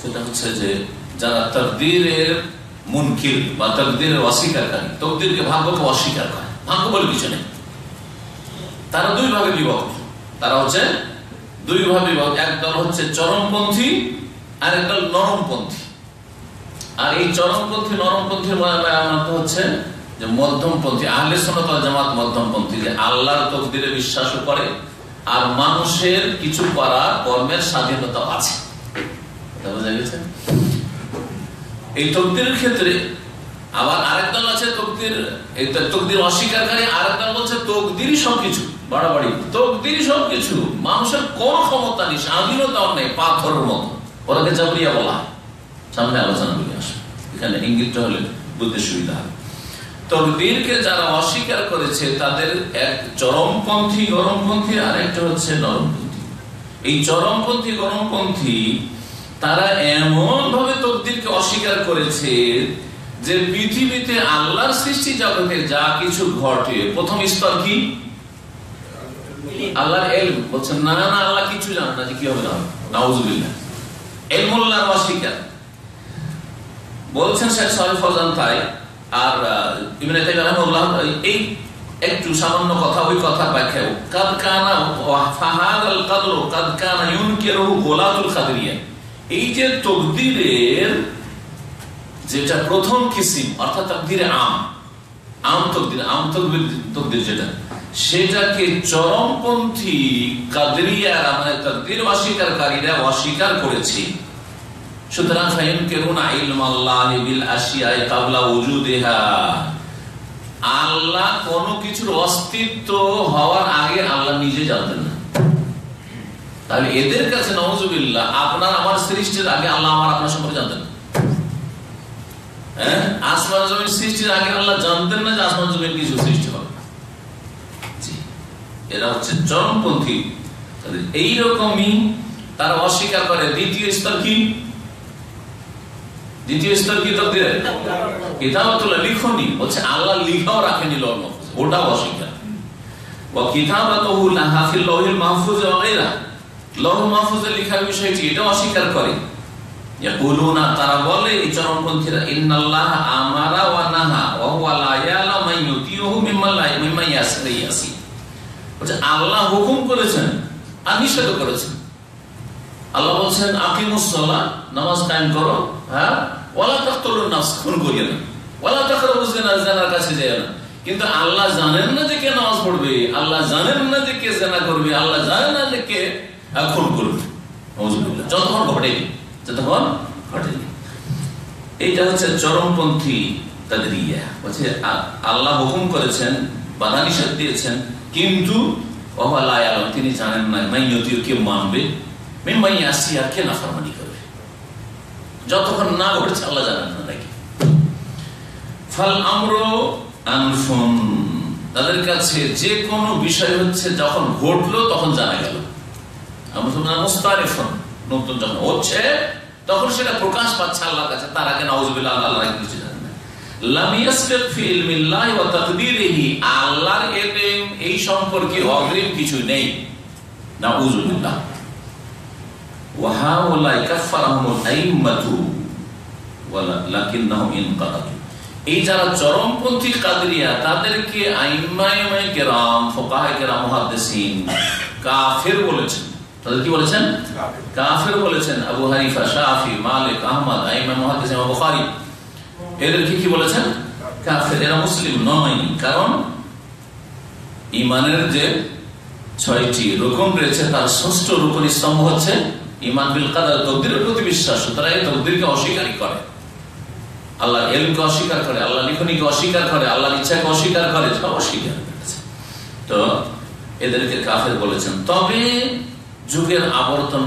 সেটা হচ্ছে যে যারা তাকদীরের মুনকির বা তাকদীরের অস্বীকারী, তাকদীরকে ভাগ্যকে অস্বীকার করে, ভাগ্য বলে কিছু নেই, তারা দুই ভাগে বিভক্ত। তারা হচ্ছে দুই ভাগে বিভক্ত, একদল হচ্ছে চরমপন্থী আর একদল নরমপন্থী। আর এই চরমপন্থী নরমপন্থীর মত হচ্ছে যে মধ্যমপন্থী, আহলে সুন্নাত ওয়াল জামাত মধ্যমপন্থী, যে আল্লাহর তাকদীরে বিশ্বাসও করে আর মানুষের কিছু করার কর্মের স্বাধীনতা আছে। বুঝা গেছে? এই তাকদীরের ক্ষেত্রে আবার আরেকদল আছে তাকদীর অস্বীকারী, আরেকদল বলছে তাকদীরই সবকিছু, বাড়াবাড়ি তাকদীরই সবকিছু, মানুষের কোন ক্ষমতা নেই, স্বাধীনতাও নেই, পাথরের মতো। ওরাকে জাবরিয়া বলা হয়। সামনে আলোচনা করে আসে, এখানে ইঙ্গিতটা হলে বুঝতে সুবিধা হবে। তাকদীরকে যারা অস্বীকার করেছে তাদের এক চরমপন্থী গরমপন্থী আর একটা হচ্ছে নরমপন্থী। এই চরমপন্থী গরমপন্থী তারা এমন ভাবে তাকদীরকে অস্বীকার করেছে যে পৃথিবীতে আল্লাহর সৃষ্টি জগতে যা কিছু ঘটে, প্রথম স্তর কি আল্লাহর ইলম। বলছেন না না, আল্লাহ কিছু জানে না, যে কি হবে না, নাউজুবিল্লাহ, ইলমুল্লাহর অস্বীকার। বলছেন শেখ সালেহ ফৌজান তাই। আর ইবনে তাইমিয়া রাহিমাহুল্লাহ এই একটু সামান্য কথা, ওই কথা ব্যাখ্যাও কাদ কানা ফাহাদাল কদর কাদ কানা ইউনকিরু গোলাতুল কাদরিয়া। এই যে তাকদীরের যেটা প্রথম কিসিম, অর্থাৎ তাকদীরে আম তাকদীর যেটা, সেটাকে চরমপন্থী কাদরিয়ারা মানে তাকদীর অস্বীকারীরা অস্বীকার করেছে। সুতরাং ফায়ুনকিরুনা ইলমাল্লাহি বিল আশিয়া'i ক্বাবলা ওজুদিহা, আল্লাহ কোন কিছুর অস্তিত্ব হওয়ার আগে আল্লাহ নিজে জানতেন না। তাহলে এদের কাছে নাউজুবিল্লাহ আপনার আমার সৃষ্টির আগে আল্লাহ আমার আপনার সম্পর্কে জানতেন না। আসমান জমিন সৃষ্টির আগে আল্লাহ জানতেন না যে আসমান জমিন কিছু সৃষ্টি হবে। এরা হচ্ছে চরমপন্থী। এইরকমই তারা অস্বীকার করে। দ্বিতীয় স্তর কি? দ্বিতীয় স্তর কি তাকদীরের? কিতাবাতুল্লাহ, লিখনি। বলছে আল্লাহ লিখাও রাখেনি লৌহ মাহফুজ, ওটাও অস্বীকার। ওয়া কিতাবাতুহু লাহা ফিল লাওহিল মাহফুজ ওয়া গায়রা, লৌহ মাহফুজে লেখার বিষয়টি এটা অস্বীকার করে। ইয়াকুলুনা, তারা বলে এই চরমপন্থীরা, ইন্নাল্লাহ আমারা ওয়া নাহা ওয়া হুয়া লা ইয়ালামু মান ইউতিহু মিম্মা ইয়াসি। বলছে আল্লাহ হুকুম করেছেন আর নিষেধ করেছেন। আল্লাহ বলছেন আকিমুস সালাহ, নামাজ কায়েম করো, হ্যাঁ, ওয়ালা তাকতুলুন নাফস, খুন করিও না, ওয়ালা তাকরাবুজ জিনা, জিনার কাছে যেও না। কিন্তু আল্লাহ জানেন না যে কে নামাজ পড়বে, আল্লাহ জানেন না যে কে জিনা করবে, আল্লাহ জানেন না যে কে খুন করবে। নাউজুবিল্লাহ, যতক্ষণ ঘটেনি। এইটা হচ্ছে চরমপন্থী তাকদীরিয়া। বলছে আল্লাহ হুকুম করেছেন, বাধা নিষেধ দিয়েছেন, কিন্তু ওয়া লা ইয়ালাম, তিনি জানেন না মান ইউতিহু, কে মানবে, মিম্মা ইয়াসি, আর কে নাফরমানি করবে। যতক্ষণ না ঘটছে আল্লাহ জানেন না নাকি। ফাল আমরু আনফুন, তাদের কাছে যে কোনো বিষয় হচ্ছে যখন ঘটলো তখন জানা গেল। মুস্তারিফুন, নতুন যখন হচ্ছে তখন সেটা প্রকাশ পাচ্ছে আল্লাহর কাছে, তার আগে নাউজুবিল্লাহ আল্লাহ কিছু জানেন না। লাম ইয়াসবিক ফি ইলমিল্লাহি ওয়া তাকদীরিহি, আল্লাহর ইলম এই সম্পর্কে অগ্রিম কিছু নেই। নাউজুবিল্লাহ। ওয়া হাউলাই কাফারাহুমুল আইম্মাতু ওয়ালাকিন্নাহুম ইনকাতাতু, এই যারা চরমপন্থী কাদরিয়া তাদেরকে আইম্মায়ে কেরাম, ফুকাহায়ে কেরাম, মুহাদ্দিসিন কাফের বলেছেন। তাদের কি বলেছেন? কাফের বলেছেন। আবু হানিফা, শাফি, মালিক, আহমদ, আইম্মা মুহাদ্দিস, ইমাম বুখারী, এদেরকে কি বলেছেন? কাফের। এরা মুসলিম নয়। কারণ ঈমানের যে 6টি রুকন রয়েছে তার 6ষ্ঠ রুকন স্তম্ভ হচ্ছে ঈমান বিল কদর, তাকদীরের প্রতি বিশ্বাস। তারা এই তাকদীরকে অস্বীকার করে, আল্লাহর ইলমকে অস্বীকার করে, আল্লাহর লিখনিকে অস্বীকার করে, আল্লাহর ইচ্ছাকে অস্বীকার করে, সব অস্বীকার করেছে। তো এদেরকে কাফের বলেছেন। তবে যুগের আবর্তন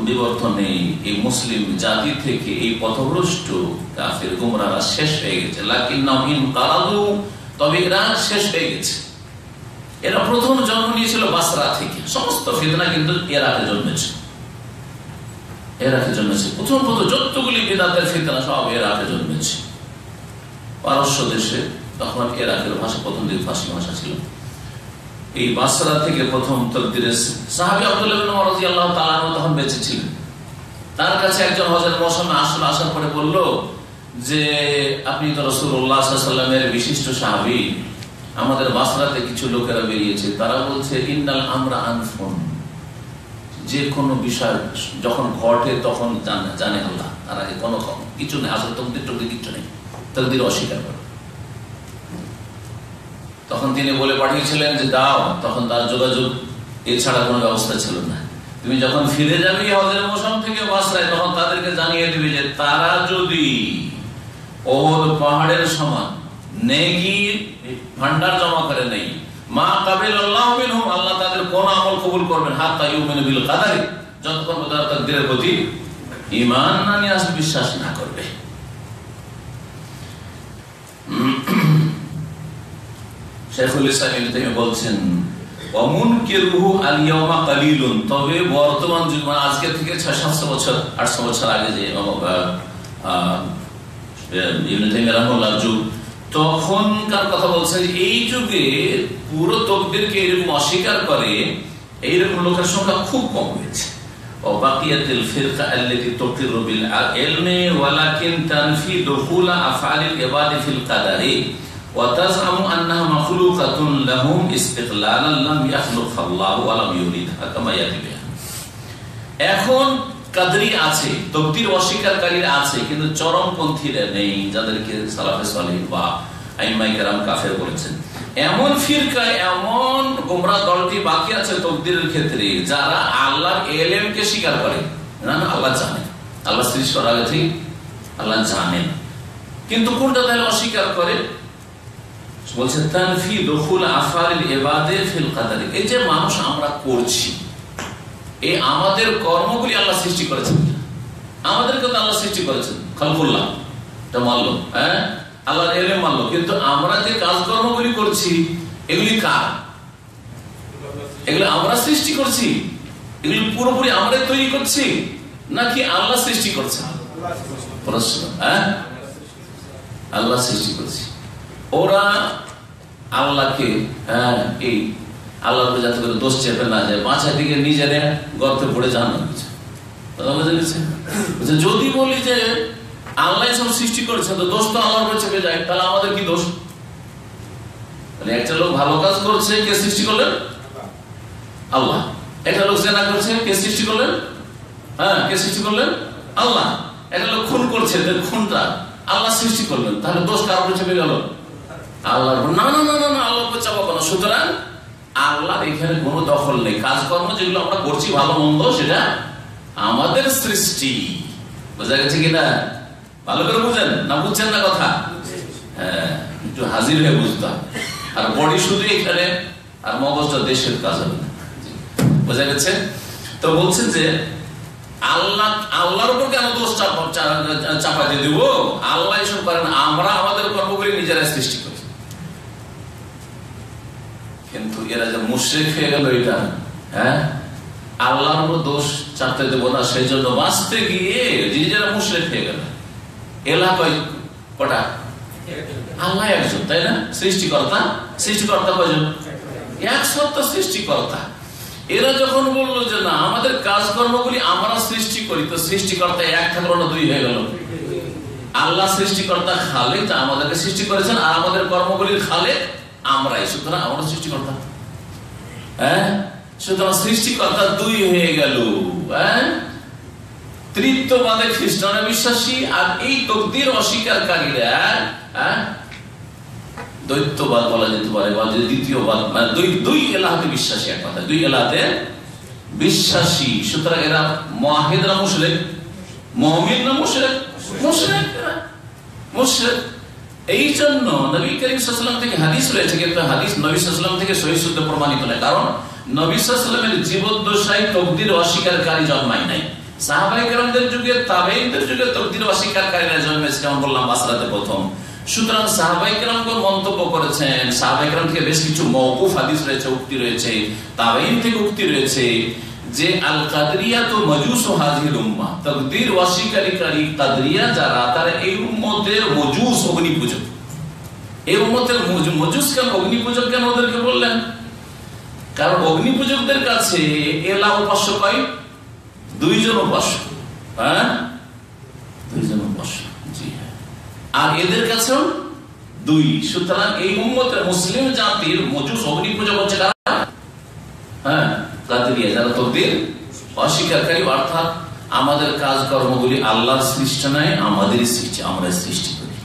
বিবর্তনে এই মুসলিম জাতি থেকে এই পথভ্রষ্ট কাফের গুমরাহরা শেষ হয়ে গেছে। লাকিন্নাহুম ইনকারাদু, তবে এরা শেষ হয়ে গেছে। এরা প্রথম জন্ম নিয়েছিল বাসরা থেকে। সমস্ত ফিতনা কিন্তু ইরাকে জন্মেছে, ইরাকে জন্মেছে। প্রথম যতগুলি বিদআতের ফিতনা সব ইরাকে জন্মেছে। পারস্য দেশে তখন ইরাকের ভাষা প্রথম দিকে ফার্সি ভাষা ছিল। এই বাসরা থেকে প্রথম তাকদীরের সাহাবী আব্দুল্লাহ ইবনে ওমর রাদিয়াল্লাহু তাআলা তখন বেঁচে ছিলেন। তার কাছে একজন হজের মৌসুমে আসার পরে বলল যে আপনি তো রাসূলুল্লাহ সাল্লাল্লাহু আলাইহি ওয়াসাল্লামের বিশিষ্ট সাহাবী, আমাদের বাসরাতে কিছু লোকেরা বেরিয়েছে, তারা বলছে ইন্নাল আমরা আনফুন, যে কোনো বিষয় যখন ঘটে তখন জানে আল্লাহ, তার আগে কোনো কিছু নেই, আসল তকদির কিছু নেই, তকদির অস্বীকার করে। তখন তিনি বলে পাঠিয়েছিলেন যে দাও, তখন তার যোগাযোগ এছাড়া কোনো ব্যবস্থা ছিল না। তুমি যখন ফিরে যাবে হজের মৌসুম থেকে বাসরায়, তখন তাদেরকে জানিয়ে দিবে যে তারা যদি ওহদ পাহাড়ের সমান নেকির ভান্ডার জমা করে নেই, মা কাবিলাল্লাহু মিনহুম, আল্লাহ তাদের কোন আমল কবুল করবেন, হাত্তা ইউমিনু বিল কাদারি, যতক্ষণ পর্যন্ত তাকদীরের প্রতি ঈমান না নিয়ে আসবে, বিশ্বাস না করবে। শাইখুল ইসলাম ইবনে তাইমিয়া বলছেন ওয়ামুনকিরুহু আল ইয়াওমা কালিলুন, তবে বর্তমান যুগ মানে আজকে থেকে 600-700 বছর 800 বছর আগে যে ইবনে তাইমিয়া রাহিমাহুল্লাহর যুগ, তখনকার কথা বলছেন, এই যুগে পুরো তাকদীরকে এরকম অস্বীকার করে এইরকম লোকের সংখ্যা খুব কম হয়েছে। ওয়াবাকিয়াতুল ফিরকা আল্লাতী তুকিরু বিল ইলমি ওয়ালাকিন তানফি দুখুল আফআলিল ইবাদি ফিল কাদারি ওয়া তাযআমু আন্নাহা মাখলুকাতুন লাহুম ইস্তিকলালান লাম ইয়াখলুকাল্লাহু ওয়া লাম ইউরিদহা কামা ইয়াতিবি। এখন কাদরি আছে, তাকদীর অস্বীকারীরা আছে, কিন্তু চরমপন্থীরা নেই, যাদেরকে সালাফে সালেহ বা আইম্মায়ে কেরাম কাফের বলেছেন। এমন ফিরকা, এমন গোমরাহ দলটি বাকি আছে তাকদীরের ক্ষেত্রে, যারা আল্লাহর ইলমকে স্বীকার করে। না না, আল্লাহ জানেন, আল্লাহ সৃষ্টি করার আগে থেকে আল্লাহ জানেন, কিন্তু কোনটা তাহলে অস্বীকার করে? বলছে তানফি দুখুল আফআলিল ইবাদি ফিল কাদারি, এই যে মানুষ আমরা করছি, এই আমাদের কর্মগুলি আল্লাহ সৃষ্টি করেছেন, আমাদেরকে তো আল্লাহ সৃষ্টি করেছেন, খালকুল্লাহ এটা মানলো, হ্যাঁ আল্লাহর ইলম মানলো, কিন্তু আমরা যে কাজকর্মগুলি করছি এগুলি কার? এগুলো আমরা সৃষ্টি করছি? এগুলি পুরোপুরি আমরাই তৈরি করছি নাকি আল্লাহ সৃষ্টি করছে? প্রশ্ন, হ্যাঁ আল্লাহ সৃষ্টি করছি। ওরা আল্লাহকে এই আল্লাহকে যাতে করে দোষ চেপে না যায়, বাঁচা দিকে নিজেরা গর্তে পড়ে যান না। যদি বলি যে আল্লাহ সব সৃষ্টি করেছে, তো দোষ তো আল্লাহর উপর চেপে যায়, তাহলে আমাদের কি দোষ? একটা লোক ভালো কাজ করছে, কে সৃষ্টি করলেন? আল্লাহ। একটা লোক জেনা করছে, কে সৃষ্টি করলেন? হ্যাঁ, কে সৃষ্টি করলেন? আল্লাহ। একটা লোক খুন করছে, খুনটা আল্লাহ সৃষ্টি করলেন, তাহলে দোষ কার উপর চেপে গেল? আল্লাহর উপর। না না না না, আল্লাহর উপর চাপাবো না। সুতরাং আল্লাহর এখানে কোনো দখল নেই। কাজকর্ম যেগুলো আমরা করছি ভালো মন্দ, সেটা আমাদের সৃষ্টি। বোঝা গেছে কিনা? ভালো করে বুঝেন না, বুঝছেন না কথা? হ্যাঁ, একটু হাজির হয়ে বুঝতাম। আর বডি শুধু এখানে, আর মগজটা দেশের কাজ হবে না। বোঝা গেছে? তো বলছেন যে আল্লাহর উপর কেন দোষ চাপা দিয়ে দিব? আল্লাহ এসব করেন, আমরা আমাদের কর্মগুলি নিজেরাই সৃষ্টি করি। কিন্তু এরা যে মুশরিক হয়ে গেল, এটা হ্যাঁ আল্লাহর উপর দোষ চাপতে দেব না, সেই জন্য বাঁচতে গিয়ে নিজেরা মুশরিক হয়ে গেল। এলা কটা? আল্লাহ একজন, তাই না? সৃষ্টিকর্তা কয়জন? এক সত্তা সৃষ্টিকর্তা। এরা যখন বললো যে না, আমাদের কাজকর্মগুলি আমরা সৃষ্টি করি, তো সৃষ্টিকর্তা এক থাকলো না, দুই হয়ে গেল। আল্লাহ সৃষ্টিকর্তা খালেক, তা আমাদেরকে সৃষ্টি করেছেন, আর আমাদের কর্মগুলির খালেক আমরাই, সুতরাং আমরা সৃষ্টিকর্তা। হ্যাঁ, সুতরাং সৃষ্টিকর্তা দুই হয়ে গেল। হ্যাঁ, তৃতীয়বাদে খ্রিস্টানরা বিশ্বাসী, আর এই তাকদীর অস্বীকারীরা দ্বৈতবাদ বলা যেতে পারে, বা দ্বিতীয়বাদ, মানে দুই এলাহাতে বিশ্বাসী, এক কথা দুই এলাহাতে বিশ্বাসী। সুতরাং এরা মুওয়াহিদ না মুশরিক? মুমিন না মুশরিক? মুশরিক। এই জন্য নবী করিম সাল্লাল্লাহু আলাইহি ওয়াসাল্লাম থেকে হাদিস রয়েছে, কিন্তু হাদিস নবী সাল্লাল্লাহু আলাইহি ওয়াসাল্লাম থেকে সহিহ শুদ্ধ প্রমাণিত নয়। কারণ নবী সাল্লাল্লাহু আলাইহি ওয়াসাল্লামের জীবদ্দশায় তাকদীর অস্বীকারী জন্মায় নাই। সাহাবায়ে কেরামদের যুগে, তাবেঈনদের যুগে তাকদীর অস্বীকারীরা জন্মেছে, যেমন বললাম বাসরাতে প্রথম। সুতরাং সাহাবায়ে কেরামগণ মন্তব্য করেছেন, সাহাবায়ে কেরাম থেকে বেশ কিছু মওকুফ হাদিস রয়েছে, উক্তি রয়েছে, তাবেঈন থেকে উক্তি রয়েছে যে আল কাদরিয়াতু মাজুসু হাযিহিল উম্মাহ, তাকদীর অস্বীকারী কাদরিয়া যারা, তারা এই উম্মতের মজুস, অগ্নিপূজক। এই উম্মতের মজুস কেন, অগ্নিপূজক কেন ওদেরকে বললেন? কারণ অগ্নিপূজকদের কাছে এলা উপাস্য কয়? দুইজন উপাস্য। হ্যাঁ, দুইজন উপাস্য। জি হ্যাঁ, আর এদের কাছেও দুই। সুতরাং এই উম্মতের মুসলিম জাতির মজুস অগ্নি পূজা করছে কারা? হ্যাঁ, কাদেরিয়া, যারা তকদির অস্বীকারী, অর্থাৎ আমাদের কাজকর্মগুলি আল্লাহর সৃষ্টি নয়, আমাদেরই সৃষ্টি, আমরা সৃষ্টি করি।